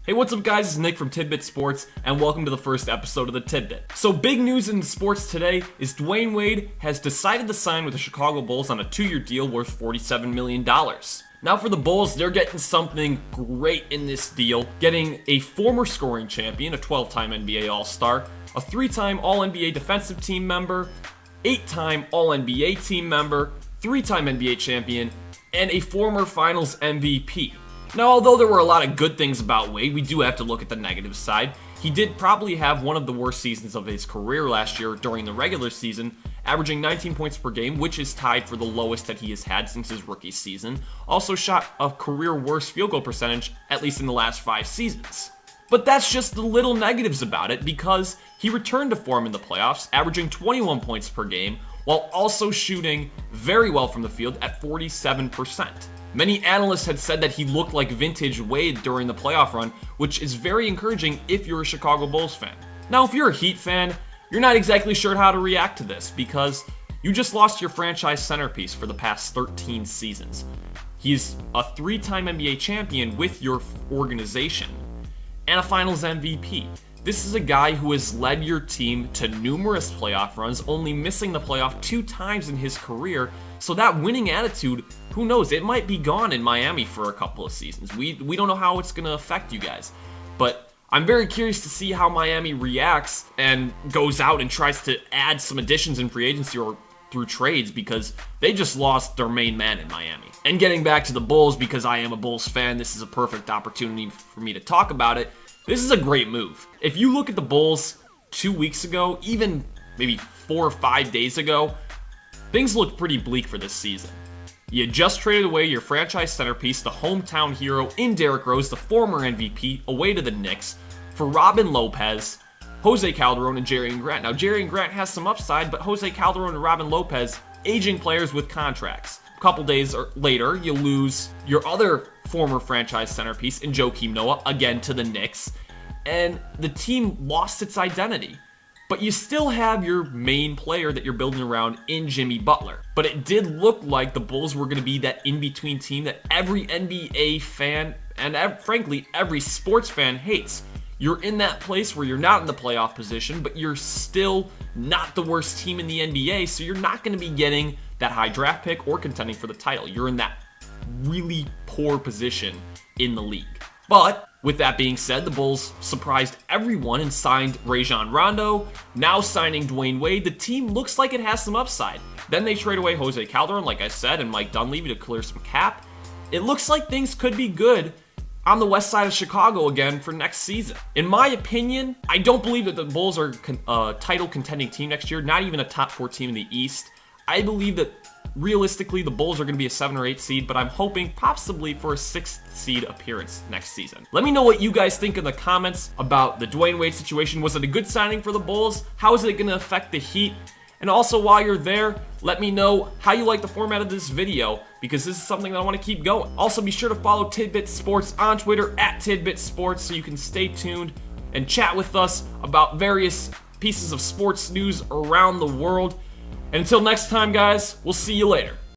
Hey, what's up guys, it's Nick from TidBit Sports, and welcome to the first episode of the TidBit. So big news in sports today is Dwyane Wade has decided to sign with the Chicago Bulls on a 2-year deal worth $47 million. Now for the Bulls, they're getting something great in this deal, getting a former scoring champion, a 12-time NBA All-Star, a 3-time All-NBA defensive team member, 8-time All-NBA team member, 3-time NBA champion, and a former Finals MVP. Now, although there were a lot of good things about Wade, we do have to look at the negative side. He did probably have one of the worst seasons of his career last year during the regular season, averaging 19 points per game, which is tied for the lowest that he has had since his rookie season. Also shot a career worst field goal percentage, at least in the last 5 seasons. But that's just the little negatives about it, because he returned to form in the playoffs, averaging 21 points per game, while also shooting very well from the field at 47%. Many analysts had said that he looked like vintage Wade during the playoff run, which is very encouraging if you're a Chicago Bulls fan. Now, if you're a Heat fan, you're not exactly sure how to react to this because you just lost your franchise centerpiece for the past 13 seasons. He's a 3-time NBA champion with your organization and a Finals MVP. This is a guy who has led your team to numerous playoff runs, only missing the playoff 2 times in his career. So that winning attitude, who knows, it might be gone in Miami for a couple of seasons. We don't know how it's going to affect you guys. But I'm very curious to see how Miami reacts and goes out and tries to add some additions in free agency or through trades, because they just lost their main man in Miami. And getting back to the Bulls, because I am a Bulls fan, this is a perfect opportunity for me to talk about it. This is a great move. If you look at the Bulls 2 weeks ago, even maybe 4 or 5 days ago, things looked pretty bleak for this season. You just traded away your franchise centerpiece, the hometown hero in Derrick Rose, the former MVP, away to the Knicks, for Robin Lopez, Jose Calderon, and Jerian Grant. Now, Jerian Grant has some upside, but Jose Calderon and Robin Lopez, aging players with contracts. A couple days later, you lose your other former franchise centerpiece in Joakim Noah, again to the Knicks, and the team lost its identity. But you still have your main player that you're building around in Jimmy Butler. But it did look like the Bulls were going to be that in-between team that every NBA fan and frankly every sports fan hates. You're in that place where you're not in the playoff position, but you're still not the worst team in the NBA, so you're not going to be getting that high draft pick or contending for the title. You're in that really poor position in the league. But with that being said, the Bulls surprised everyone and signed Rajon Rondo, now signing Dwyane Wade. The team looks like it has some upside. Then they trade away Jose Calderon, like I said, and Mike Dunleavy to clear some cap. It looks like things could be good on the west side of Chicago again for next season. In my opinion, I don't believe that the Bulls are a title contending team next year, not even a top 4 team in the East. I believe that realistically, the Bulls are going to be a 7 or 8 seed, but I'm hoping possibly for a 6th seed appearance next season. Let me know what you guys think in the comments about the Dwyane Wade situation. Was it a good signing for the Bulls? How is it going to affect the Heat? And also, while you're there, let me know how you like the format of this video, because this is something that I want to keep going. Also, be sure to follow TidBit Sports on Twitter at TidBit Sports so you can stay tuned and chat with us about various pieces of sports news around the world. And until next time, guys, we'll see you later.